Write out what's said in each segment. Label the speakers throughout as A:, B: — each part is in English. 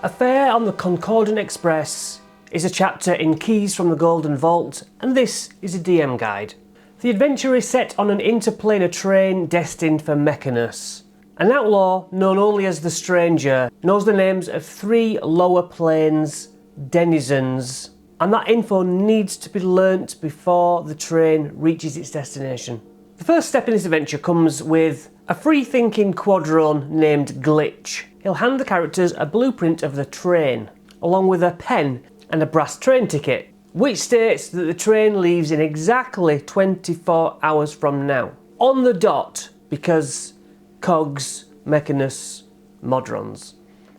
A: A fare on the Concordant Express is a chapter in Keys from the Golden Vault, and this is a DM guide. The adventure is set on an interplanar train destined for Mechanus. An outlaw, known only as the Stranger, knows the names of 3 lower planes denizens, and that info needs to be learnt before the train reaches its destination. The first step in this adventure comes with a free-thinking quadrone named Glitch. He'll hand the characters a blueprint of the train, along with a pen and a brass train ticket, which states that the train leaves in exactly 24 hours from now. On the dot, because cogs, mechanus, modrons.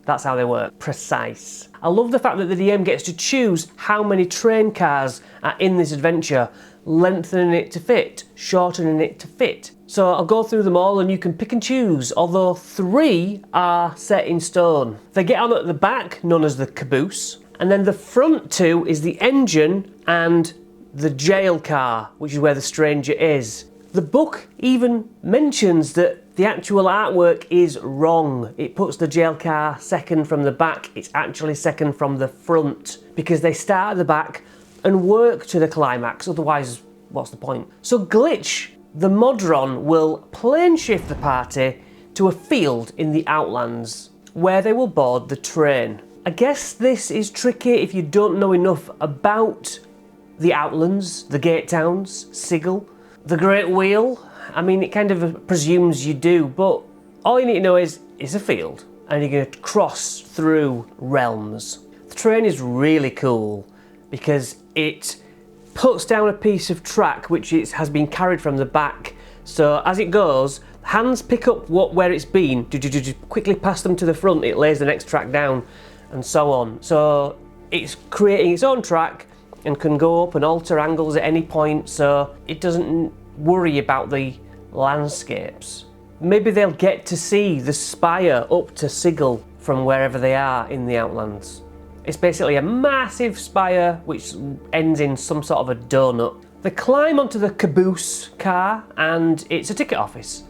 A: That's how they work. Precise. I love the fact that the DM gets to choose how many train cars are in this adventure, lengthening it to fit, shortening it to fit. So I'll go through them all and you can pick and choose, although 3 are set in stone. They get on at the back, known as the caboose, and then the front 2 is the engine and the jail car, which is where the Stranger is. The book even mentions that the actual artwork is wrong. It puts the jail car second from the back. It's actually second from the front because they start at the back and work to the climax, otherwise what's the point? So Glitch, the Modron, will plane shift the party to a field in the Outlands where they will board the train. I guess this is tricky if you don't know enough about the Outlands, the Gate Towns, Sigil, the Great Wheel. I mean, it kind of presumes you do, but all you need to know is it's a field and you're going to cross through realms. The train is really cool because it puts down a piece of track which has been carried from the back. So as it goes, hands pick up where it's been, quickly pass them to the front, it lays the next track down and so on. So it's creating its own track and can go up and alter angles at any point, so it doesn't worry about the landscapes. Maybe they'll get to see the spire up to Sigil from wherever they are in the Outlands. It's basically a massive spire which ends in some sort of a donut. They climb onto the caboose car and it's a ticket office.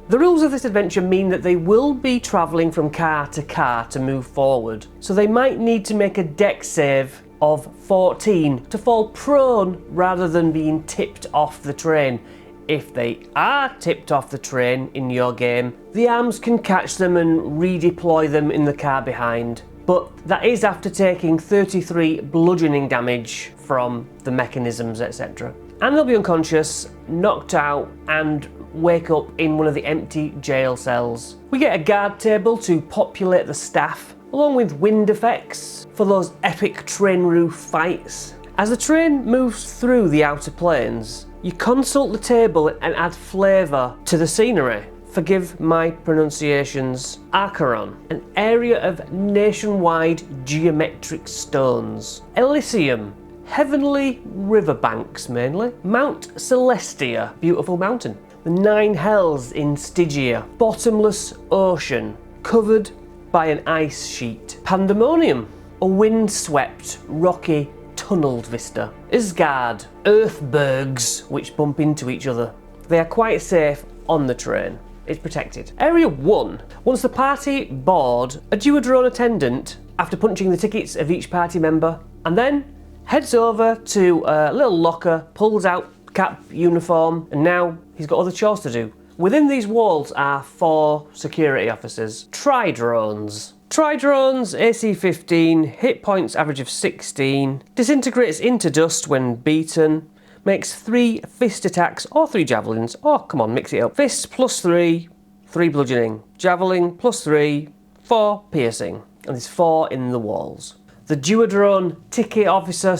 A: The rules of this adventure mean that they will be travelling from car to move forward, so they might need to make a dex save of 14 to fall prone rather than being tipped off the train. If they are tipped off the train in your game, the arms can catch them and redeploy them in the car behind. But that is after taking 33 bludgeoning damage from the mechanisms, etc. And they'll be unconscious, knocked out, and wake up in one of the empty jail cells. We get a guard table to populate the staff, along with wind effects for those epic train roof fights. As the train moves through the outer planes, you consult the table and add flavour to the scenery. Forgive my pronunciations. Acheron, an area of nationwide geometric stones. Elysium, heavenly riverbanks mainly. Mount Celestia, beautiful mountain. The 9 hells in Stygia. Bottomless ocean, covered by an ice sheet. Pandemonium, a windswept, rocky, tunnelled vista. Isgard, earthbergs which bump into each other. They are quite safe on the train. It's protected. Area 1. Once the party board, a duodrone attendant, after punching the tickets of each party member, and then heads over to a little locker, pulls out cap, uniform, and now he's got other chores to do. Within these walls are 4 security officers. Tri-drones. Tri-drones, AC 15, hit points average of 16, disintegrates into dust when beaten, makes 3 fist attacks or 3 javelins. Oh, come on, mix it up. Fists plus 3, 3 bludgeoning. Javelin plus 3, 4 piercing. And there's 4 in the walls. The duodrone ticket officer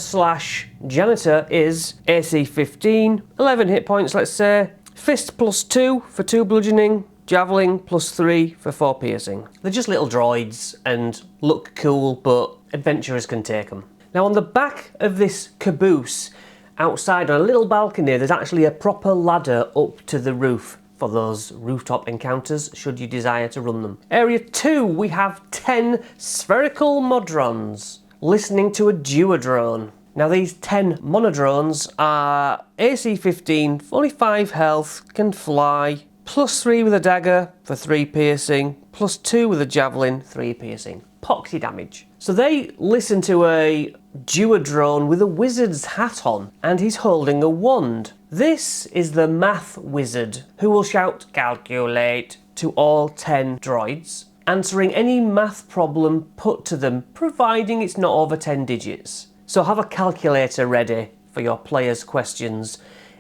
A: / janitor is AC 15, 11 hit points, let's say. Fist plus 2 for 2 bludgeoning. Javelin plus 3 for 4 piercing. They're just little droids and look cool, but adventurers can take them. Now on the back of this caboose, outside on a little balcony, there's actually a proper ladder up to the roof for those rooftop encounters, should you desire to run them. Area 2, we have 10 spherical modrons listening to a duodrone. Now these 10 monodrones are AC 15, only 5 health, can fly, +3 with a dagger for 3 piercing, +2 with a javelin, 3 piercing. poxy damage. So they listen to a duodrone with a wizard's hat on, and he's holding a wand. This is the math wizard, who will shout "calculate" to all 10 droids, answering any math problem put to them, providing it's not over 10 digits. So have a calculator ready for your players' questions.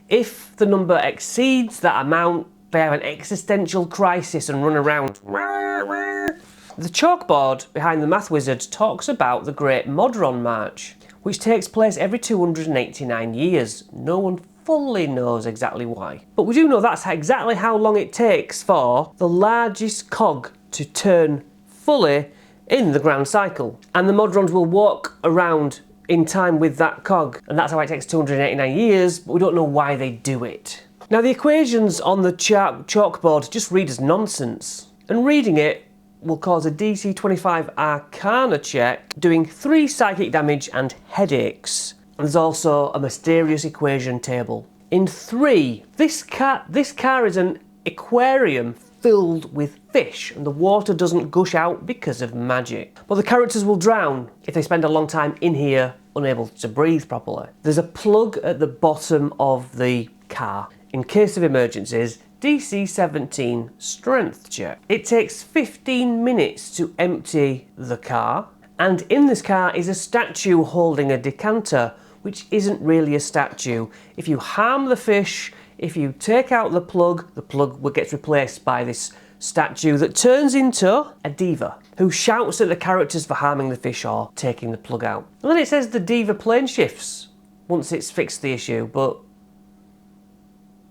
A: If the number exceeds that amount, they have an existential crisis and run around. The chalkboard behind the math wizard talks about the Great Modron March, which takes place every 289 years. No one fully knows exactly why. But we do know that's exactly how long it takes for the largest cog to turn fully in the grand cycle. And the Modrons will walk around in time with that cog, and that's how it takes 289 years, but we don't know why they do it. Now the equations on the chalkboard just read as nonsense, and reading it will cause a DC 25 Arcana check, doing 3 psychic damage and headaches. And there's also a mysterious equation table. In 3, this car is an aquarium filled with fish, and the water doesn't gush out because of magic. But the characters will drown if they spend a long time in here unable to breathe properly. There's a plug at the bottom of the car. In case of emergencies, DC 17 strength check. It takes 15 minutes to empty the car, and in this car is a statue holding a decanter, which isn't really a statue. If you harm the fish, if you take out the plug gets replaced by this statue that turns into a diva, who shouts at the characters for harming the fish or taking the plug out. And then it says the diva plane shifts once it's fixed the issue, but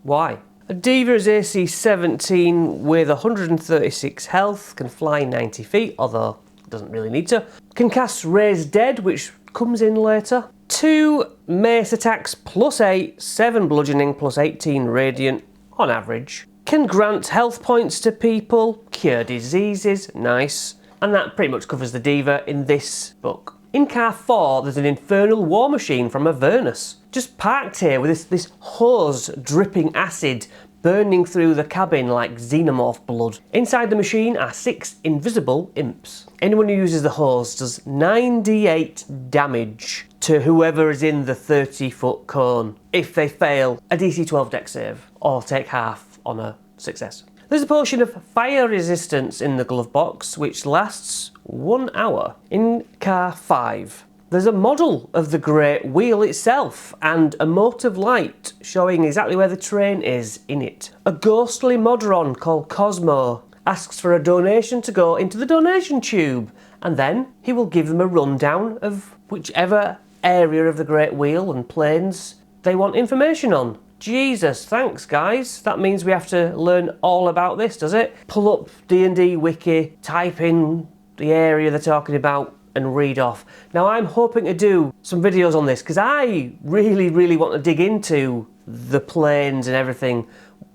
A: why? A diva is AC 17 with 136 health, can fly 90 feet, although doesn't really need to. Can cast Raise Dead, which comes in later. 2 mace attacks +8, 7 bludgeoning +18 radiant on average. Can grant health points to people, cure diseases, nice. And that pretty much covers the diva in this book. In car 4, there's an infernal war machine from Avernus, just parked here with this hose dripping acid burning through the cabin like xenomorph blood. Inside the machine are 6 invisible imps. Anyone who uses the hose does 9d8 damage to whoever is in the 30-foot cone. If they fail, a DC 12 dex save, or take half on a success. There's a potion of fire resistance in the glove box, which lasts 1 hour. In car 5, there's a model of the Great Wheel itself and a mote of light showing exactly where the train is in it. A ghostly Modron called Cosmo asks for a donation to go into the donation tube, and then he will give them a rundown of whichever area of the Great Wheel and planes they want information on. Jesus, thanks guys. That means we have to learn all about this, does it? Pull up D&D wiki, type in the area they're talking about and read off. Now I'm hoping to do some videos on this because I really want to dig into the planes and everything,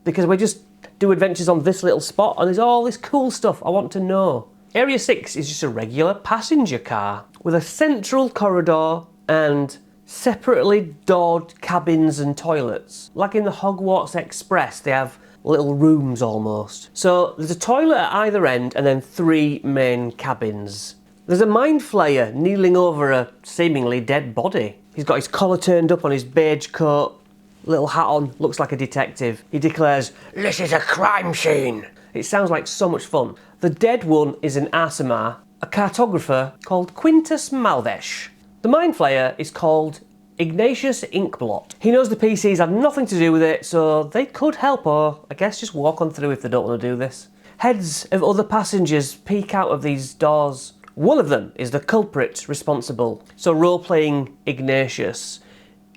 A: because we just do adventures on this little spot and there's all this cool stuff I want to know. Area 6 is just a regular passenger car with a central corridor and separately doored cabins and toilets. Like in the Hogwarts Express, they have little rooms almost. So there's a toilet at either end and then 3 main cabins. There's a mind flayer kneeling over a seemingly dead body. He's got his collar turned up on his beige coat, little hat on, looks like a detective. He declares, "This is a crime scene." It sounds like so much fun. The dead one is an Asimar, a cartographer called Quintus Malvesh. The mind flayer is called Ignatius Inkblot. He knows the PCs had nothing to do with it, so they could help, or I guess just walk on through if they don't want to do this. Heads of other passengers peek out of these doors. One of them is the culprit responsible. So role-playing Ignatius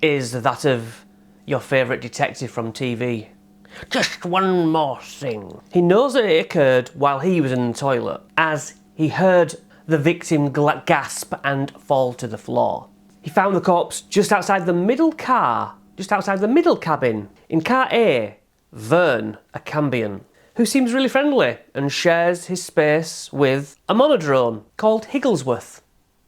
A: is that of your favourite detective from TV. Just one more thing. He knows that it occurred while he was in the toilet, as he heard the victim gasp and fall to the floor. He found the corpse just outside the middle cabin. In car A, Vern, a Cambion, who seems really friendly and shares his space with a monodrone called Higglesworth.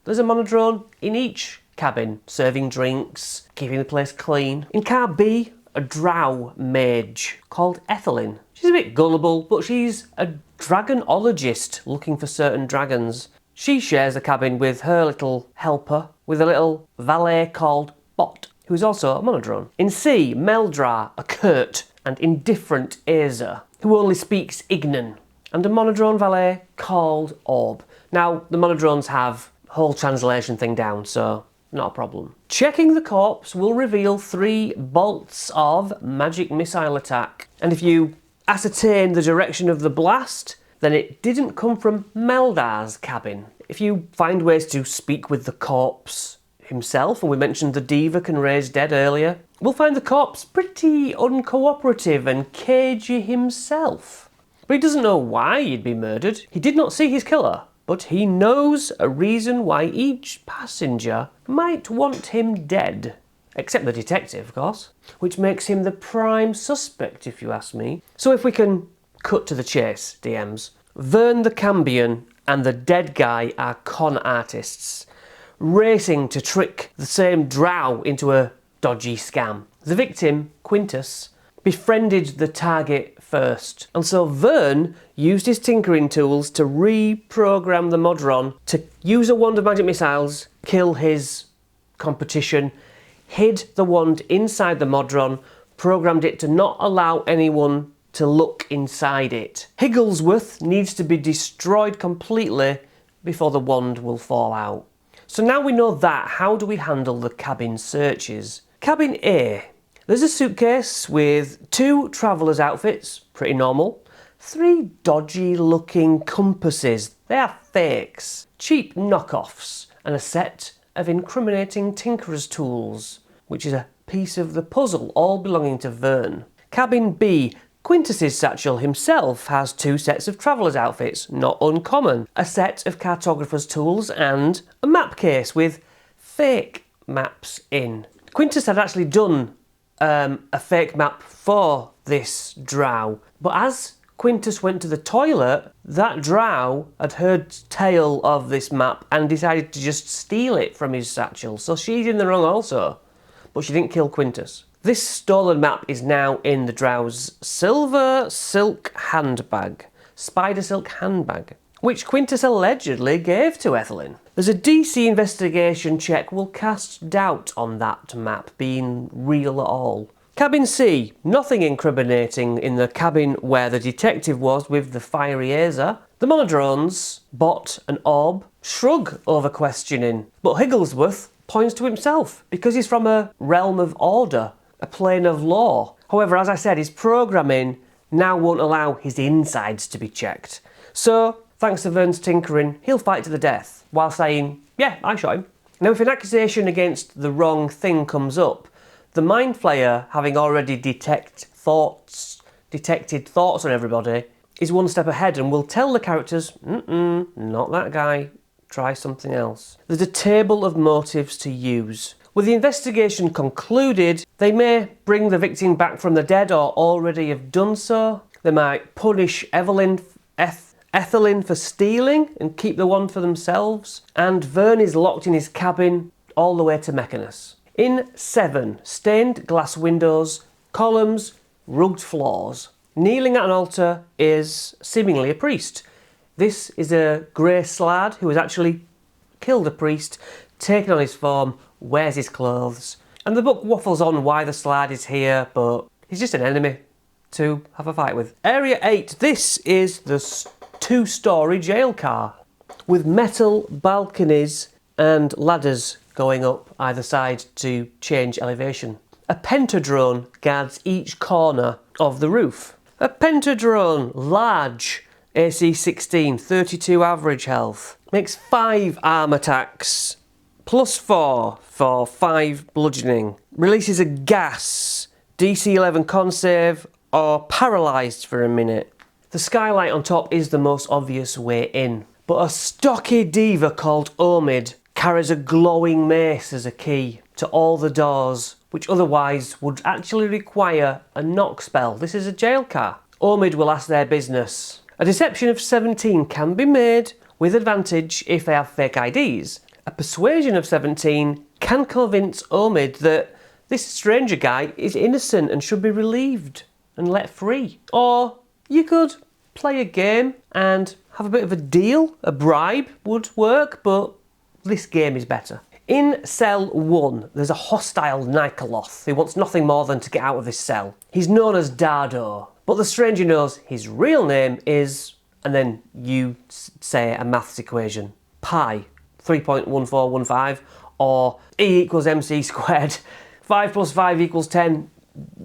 A: There's a monodrone in each cabin, serving drinks, keeping the place clean. In car B, a drow mage called Ethelyn. She's a bit gullible, but she's a dragonologist looking for certain dragons. She shares a cabin with her little helper, with a little valet called Bot, who is also a monodrone. In C, Meldra, a curt and indifferent Azer, who only speaks Ignan, and a monodrone valet called Orb. Now, the monodrones have a whole translation thing down, so not a problem. Checking the corpse will reveal 3 bolts of magic missile attack, and if you ascertain the direction of the blast, then it didn't come from Meldar's cabin. If you find ways to speak with the corpse himself, and we mentioned the diva can raise dead earlier, we'll find the corpse pretty uncooperative and cagey himself. But he doesn't know why he'd be murdered. He did not see his killer, but he knows a reason why each passenger might want him dead. Except the detective, of course, which makes him the prime suspect, if you ask me. So if we can cut to the chase, DMs. Vern the Cambion and the dead guy are con artists, racing to trick the same drow into a dodgy scam. The victim, Quintus, befriended the target first, and so Vern used his tinkering tools to reprogram the Modron to use a wand of magic missiles, kill his competition, hid the wand inside the Modron, programmed it to not allow anyone to look inside it. Higglesworth needs to be destroyed completely before the wand will fall out. So now we know that, how do we handle the cabin searches? Cabin A. There's a suitcase with 2 traveller's outfits, pretty normal. 3 dodgy looking compasses, they are fakes. Cheap knockoffs, and a set of incriminating tinkerer's tools, which is a piece of the puzzle, all belonging to Vern. Cabin B. Quintus's satchel himself has 2 sets of traveller's outfits, not uncommon. A set of cartographer's tools and a map case with fake maps in. Quintus had actually done a fake map for this drow, but as Quintus went to the toilet, that drow had heard tale of this map and decided to just steal it from his satchel, so she's in the wrong also, but she didn't kill Quintus. This stolen map is now in the drow's silver silk handbag, spider silk handbag, which Quintus allegedly gave to Ethelyn. There's a DC investigation check will cast doubt on that map being real at all. Cabin C, nothing incriminating in the cabin where the detective was with the fiery Azer. The monodrones, Bot and Orb, shrug over questioning, but Higglesworth points to himself because he's from a realm of order, a plane of law. However, as I said, his programming now won't allow his insides to be checked. So, thanks to Vern's tinkering, he'll fight to the death, while saying, yeah, I shot him. Now, if an accusation against the wrong thing comes up, the Mind Flayer, having already detected thoughts on everybody, is one step ahead and will tell the characters, not that guy, try something else. There's a table of motives to use. With the investigation concluded, they may bring the victim back from the dead or already have done so. They might punish Ethelyn for stealing and keep the wand for themselves. And Vern is locked in his cabin all the way to Mechanus. In 7, stained glass windows, columns, rugged floors. Kneeling at an altar is seemingly a priest. This is a grey slad who has actually killed a priest, taken on his form, wears his clothes. And the book waffles on why the slad is here, but he's just an enemy to have a fight with. Area 8, this is the 2-storey jail car with metal balconies and ladders going up either side to change elevation. A pentadrone guards each corner of the roof. A pentadrone, large, AC 16, 32 average health. Makes 5 arm attacks, +4 for 5 bludgeoning. Releases a gas, DC 11 con save, or paralysed for a minute. The skylight on top is the most obvious way in, but a stocky diva called Omid carries a glowing mace as a key to all the doors, which otherwise would actually require a knock spell. This is a jail car. Omid will ask their business. A deception of 17 can be made with advantage if they have fake IDs. A persuasion of 17 can convince Omid that this stranger guy is innocent and should be relieved and let free. Or you could play a game and have a bit of a deal. A bribe would work, but this game is better. In cell 1, there's a hostile Nikoloth who wants nothing more than to get out of this cell. He's known as Dardo, but the stranger knows his real name is, and then you say a maths equation, pi 3.1415, or E equals mc squared. 5 plus 5 equals 10.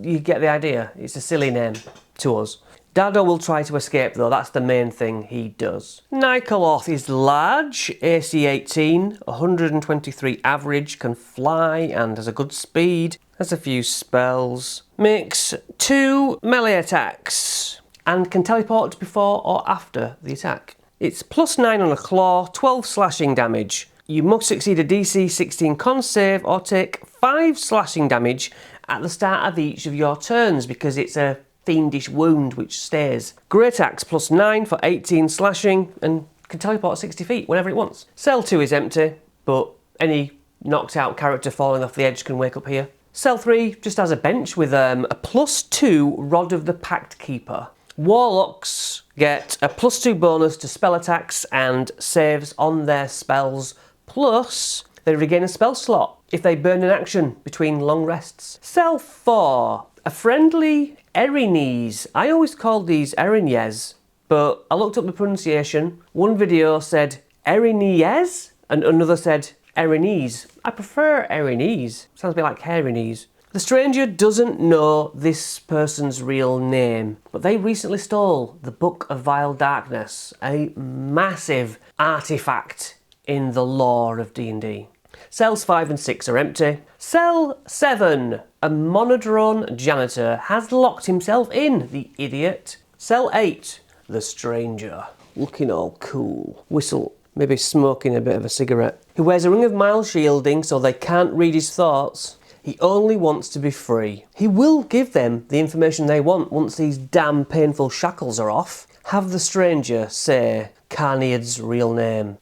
A: You get the idea. It's a silly name to us. Dardo will try to escape though, that's the main thing he does. Nikoloth is large, AC 18, 123 average, can fly and has a good speed, has a few spells, makes 2 melee attacks, and can teleport before or after the attack. It's +9 on a claw, 12 slashing damage. You must succeed a DC 16 con save or take 5 slashing damage at the start of each of your turns because it's a fiendish wound which stays. Great axe +9 for 18 slashing and can teleport 60 feet whenever it wants. Cell 2 is empty, but any knocked out character falling off the edge can wake up here. Cell 3 just has a bench with a +2 Rod of the Pact Keeper. Warlocks get a +2 bonus to spell attacks and saves on their spells, plus they regain a spell slot if they burn an action between long rests. Cell 4, a friendly Erinese. I always called these Erinez, but I looked up the pronunciation. One video said Erinez and another said Erinese. I prefer Erinese. Sounds a bit like Hairinese. The stranger doesn't know this person's real name, but they recently stole the Book of Vile Darkness, a massive artifact in the lore of D&D. Cells 5 and 6 are empty. Cell 7, a monodrone janitor has locked himself in, the idiot. Cell 8, the stranger, looking all cool. Whistle, maybe smoking a bit of a cigarette. He wears a ring of mild shielding so they can't read his thoughts. He only wants to be free. He will give them the information they want once these damn painful shackles are off. Have the stranger say Carnead's real name.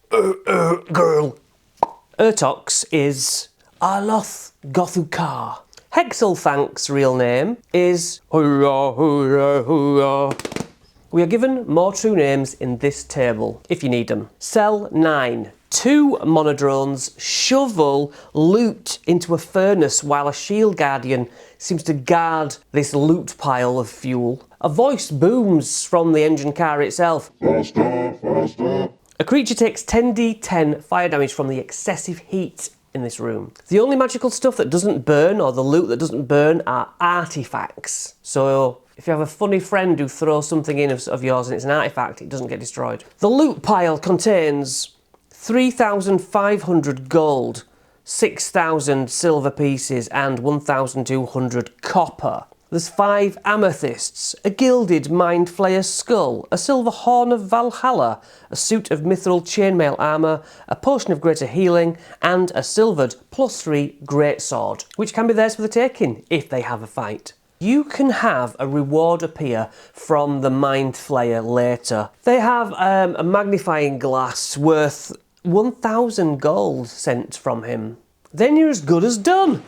A: Girl. Urtox is Arloth Gothukar. Hexelthank's real name is Hurrah, Hurrah, Hurrah. We are given more true names in this table, if you need them. Cell 9. 2 monodrones shovel loot into a furnace while a shield guardian seems to guard this loot pile of fuel. A voice booms from the engine car itself. Faster, faster. A creature takes 10d10 fire damage from the excessive heat in this room. The only magical stuff that doesn't burn, or the loot that doesn't burn, are artifacts. So if you have a funny friend who throws something in of yours and it's an artifact, it doesn't get destroyed. The loot pile contains 3,500 gold, 6,000 silver pieces and 1,200 copper. There's 5 amethysts, a gilded mind flayer's skull, a silver horn of Valhalla, a suit of mithril chainmail armour, a potion of greater healing, and a silvered +3 greatsword, which can be theirs for the taking if they have a fight. You can have a reward appear from the mind flayer later. They have a magnifying glass worth 1,000 gold sent from him. Then you're as good as done.